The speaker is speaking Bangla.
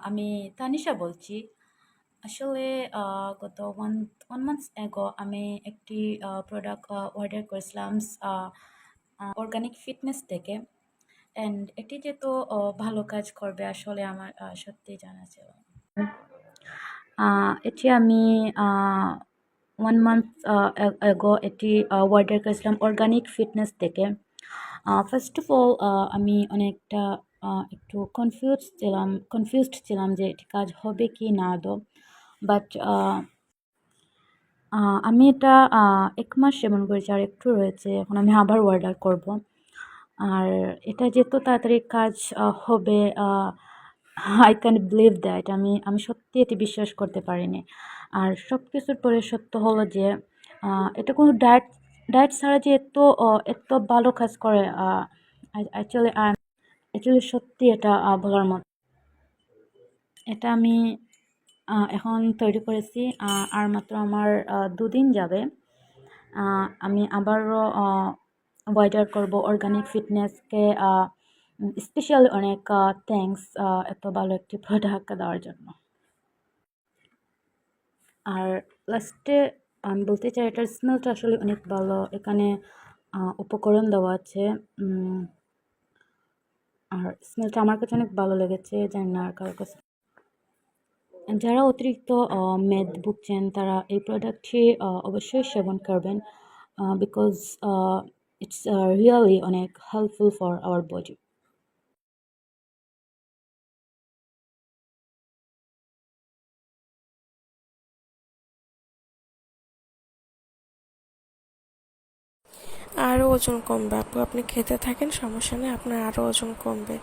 আমি তানিশা বলছি। আসলে গত 1 months ago আমি একটি প্রোডাক্ট অর্ডার করেছিলাম অর্গানিক ফিটনেস থেকে। অ্যান্ড এটি যে তো ভালো কাজ করবে আসলে আমার সত্যিই জানা ছিল না। এটি আমি 1 month ago এটি অর্ডার করেছিলাম অর্গানিক ফিটনেস থেকে। ফার্স্ট অফ অল আমি অনেকটা একটু কনফিউজড ছিলাম যে এটি কাজ হবে কি না আদৌ। বাট আমি এটা 1 মাস সেবন করেছি, আর একটু রয়েছে, এখন আমি আবার অর্ডার করব। আর এটা যে এত তাড়াতাড়ি কাজ হবে, আই ক্যান বিলিভ দ্যাট। আমি সত্যি এটি বিশ্বাস করতে পারিনি। আর সব কিছুর পরে সত্য হলো যে এটা কোনো ডায়েট ডায়েট ছাড়া যে এত ভালো কাজ করে, অ্যাকচুয়ালি সত্যি এটা বলার মতো। এটা আমি এখন তৈরি করেছি, আর মাত্র আমার 2 দিন যাবে। আমি আবারও অর্ডার করব অর্গানিক ফিটনেসকে। স্পেশালি অনেক থ্যাঙ্কস এত ভালো একটি প্রোডাক্ট দেওয়ার জন্য। আর লাস্টে আমি বলতে চাই এটার স্মেলটা আসলে অনেক ভালো। এখানে উপকরণ দেওয়া আছে, আর স্মেলটা আমার কাছে অনেক ভালো লেগেছে, জানি না আর কারোর কাছে। যারা অতিরিক্ত মেদ ভুগছেন তারা এই প্রোডাক্টটি অবশ্যই সেবন করবেন, বিকজ ইটস রিয়েলি অনেক হেল্পফুল ফর আওয়ার বডি। আরও ওজন কমবে আপু, আপনি খেতে থাকেন, সমস্যা নেই, আপনার আরও ওজন কমবে।